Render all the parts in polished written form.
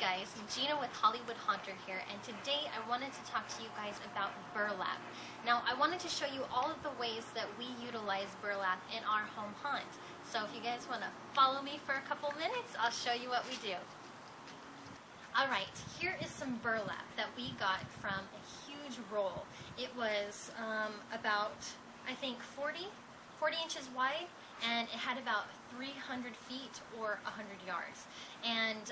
guys, Jeana with Hollywood Haunter here, and today I wanted to talk to you guys about burlap. Now, I wanted to show you all of the ways that we utilize burlap in our home haunt. So if you guys want to follow me for a couple minutes, I'll show you what we do. Alright, here is some burlap that we got from a huge roll. It was about, I think, 40 inches wide, and it had about 300 feet or 100 yards. And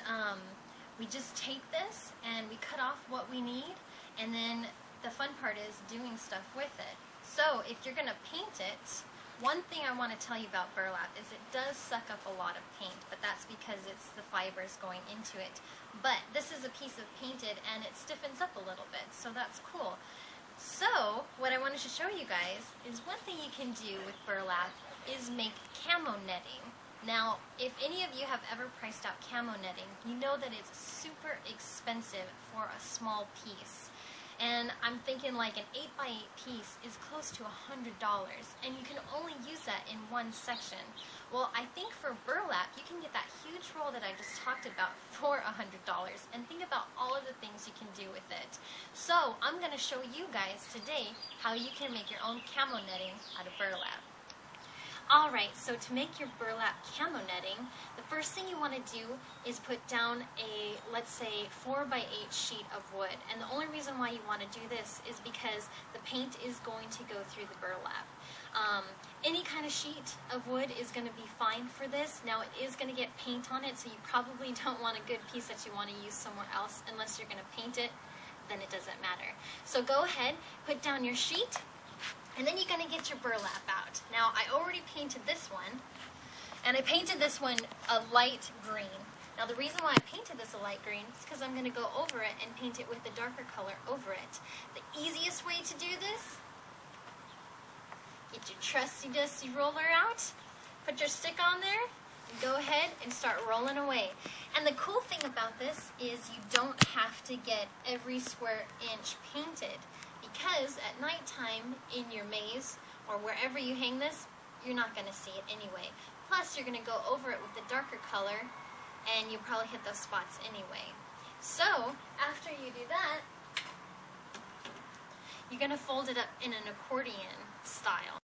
we just tape this and we cut off what we need, and then the fun part is doing stuff with it. So if you're going to paint it, one thing I want to tell you about burlap is it does suck up a lot of paint, but that's because it's the fibers going into it. But this is a piece of painted and it stiffens up a little bit, so that's cool. So what I wanted to show you guys is one thing you can do with burlap is make camo netting. Now, if any of you have ever priced out camo netting, you know that it's super expensive for a small piece. And I'm thinking like an 8x8 piece is close to $100, and you can only use that in one section. Well, I think for burlap, you can get that huge roll that I just talked about for $100, and think about all of the things you can do with it. So I'm going to show you guys today how you can make your own camo netting out of burlap. Alright, so to make your burlap camo netting, the first thing you want to do is put down a, let's say, 4x8 sheet of wood. And the only reason why you want to do this is because the paint is going to go through the burlap. Any kind of sheet of wood is going to be fine for this. Now, it is going to get paint on it, so you probably don't want a good piece that you want to use somewhere else unless you're going to paint it. Then it doesn't matter. So go ahead, put down your sheet. And then you're going to get your burlap out. Now, I already painted this one, and I painted this one a light green. Now, the reason why I painted this a light green is because I'm going to go over it and paint it with a darker color over it. The easiest way to do this, get your trusty dusty roller out, put your stick on there, and go ahead and start rolling away. And the cool thing about this is you don't have to get every square inch painted, because at nighttime in your maze or wherever you hang this, you're not going to see it anyway. Plus, you're going to go over it with the darker color, and you'll probably hit those spots anyway. So, after you do that, you're going to fold it up in an accordion style.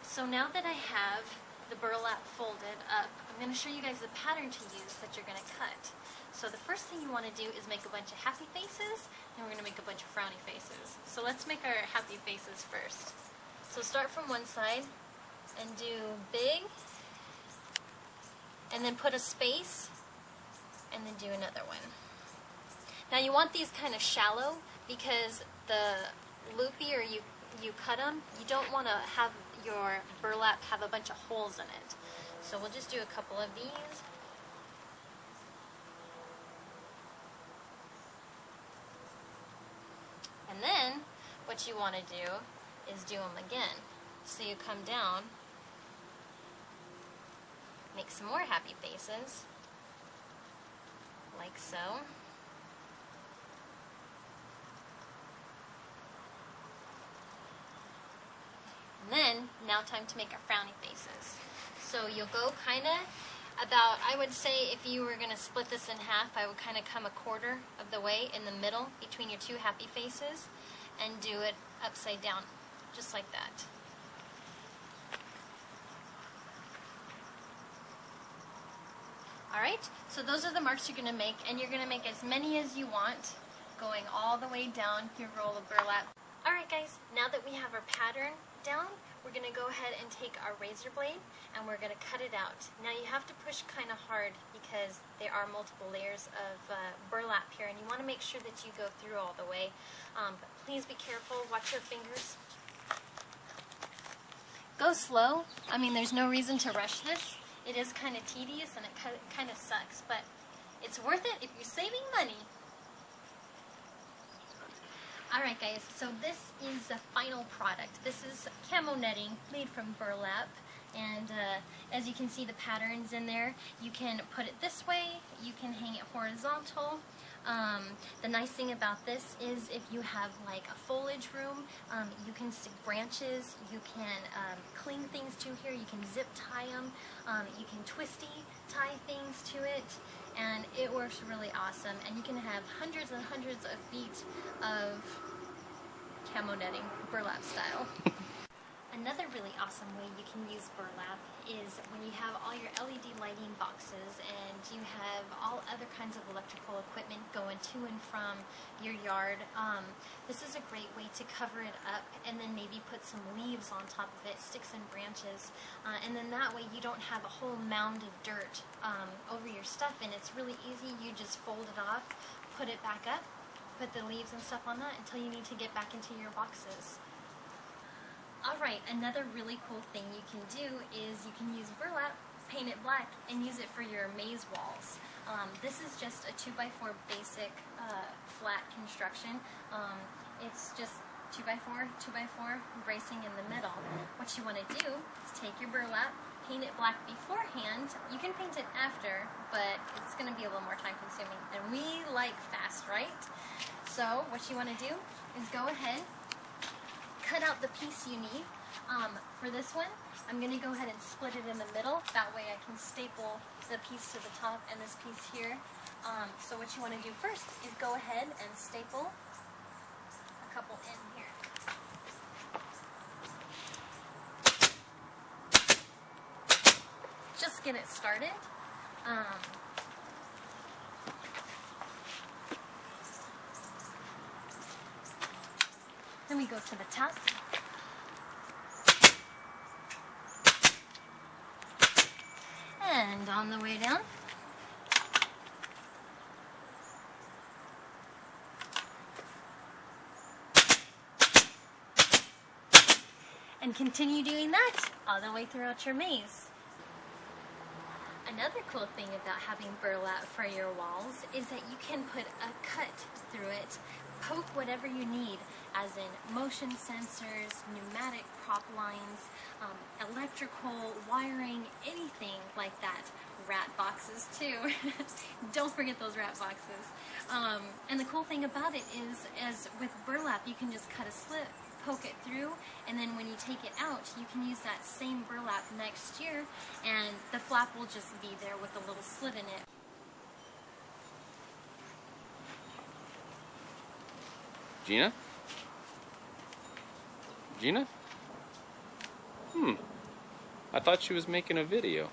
So now that I have the burlap folded up, I'm going to show you guys the pattern to use that you're going to cut. So the first thing you want to do is make a bunch of happy faces, and we're going to make a bunch of frowny faces. So let's make our happy faces first. So start from one side and do big, and then put a space, and then do another one. Now you want these kind of shallow because the loopy, or you cut them, you don't want to have your burlap have a bunch of holes in it. So we'll just do a couple of these. And then what you want to do is do them again. So you come down, make some more happy faces, like so. And then, now time to make our frowny faces. So you'll go kind of about, I would say if you were going to split this in half, I would kind of come a quarter of the way in the middle between your two happy faces and do it upside down, just like that. Alright, so those are the marks you're going to make, and you're going to make as many as you want, going all the way down your roll of burlap. Alright guys, now that we have our pattern down, we're going to go ahead and take our razor blade and we're going to cut it out. Now you have to push kind of hard because there are multiple layers of burlap here, and you want to make sure that you go through all the way. But please be careful, watch your fingers. Go slow. I mean, there's no reason to rush this. It is kind of tedious and it kind of sucks, but it's worth it if you're saving money. Alright guys, so this is the final product. This is camo netting made from burlap, and as you can see the patterns in there. You can put it this way, you can hang it horizontal. The nice thing about this is if you have like a foliage room, you can stick branches, you can cling things to here, you can zip tie them, you can twisty tie things to it, and it works really awesome. And you can have hundreds and hundreds of feet of camo netting, burlap style. Another really awesome way you can use burlap is when you have all your LED lighting boxes and you have all other kinds of electrical equipment going to and from your yard. This is a great way to cover it up and then maybe put some leaves on top of it, sticks and branches, and then that way you don't have a whole mound of dirt over your stuff, and it's really easy. You just fold it off, put it back up, put the leaves and stuff on that until you need to get back into your boxes. Alright, another really cool thing you can do is you can use burlap, paint it black, and use it for your maze walls. This is just a 2x4 basic flat construction. It's just 2x4, 2x4 bracing in the middle. What you want to do is take your burlap, paint it black beforehand. You can paint it after, but it's going to be a little more time consuming. And we like fast, right? So what you want to do is go ahead, cut out the piece you need. For this one, I'm going to go ahead and split it in the middle. That way I can staple the piece to the top and this piece here. So what you want to do first is go ahead and staple a couple in here. Just get it started. Then we go to the top. And on the way down. And continue doing that all the way throughout your maze. Another cool thing about having burlap for your walls is that you can put a cut through it, poke whatever you need, as in motion sensors, pneumatic prop lines, electrical wiring, anything like that. Rat boxes too. Don't forget those rat boxes. And the cool thing about it is, as with burlap, you can just cut a slit, poke it through, and then when you take it out, you can use that same burlap next year, and the flap will just be there with a little slit in it. Jeana? Jeana? I thought she was making a video.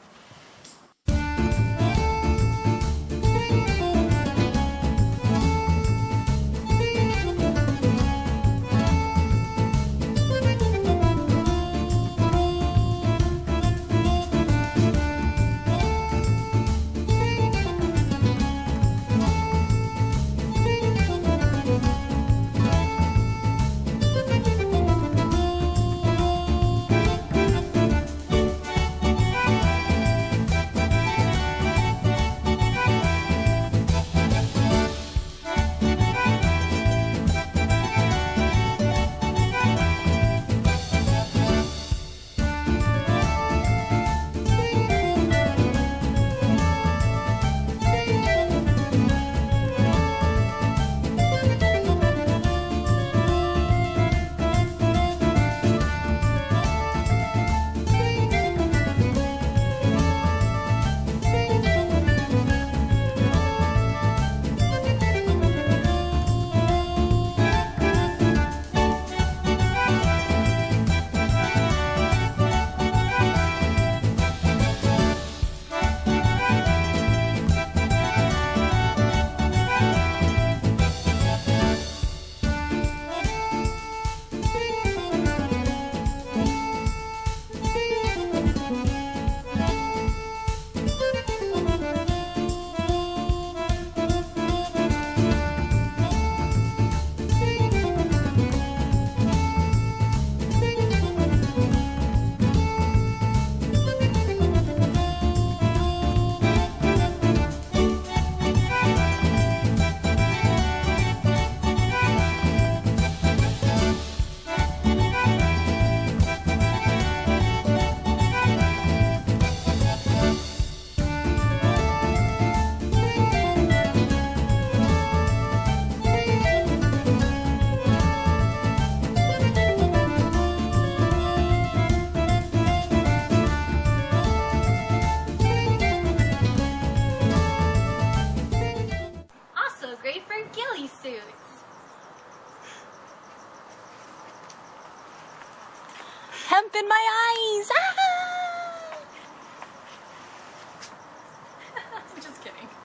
in my eyes. Ah!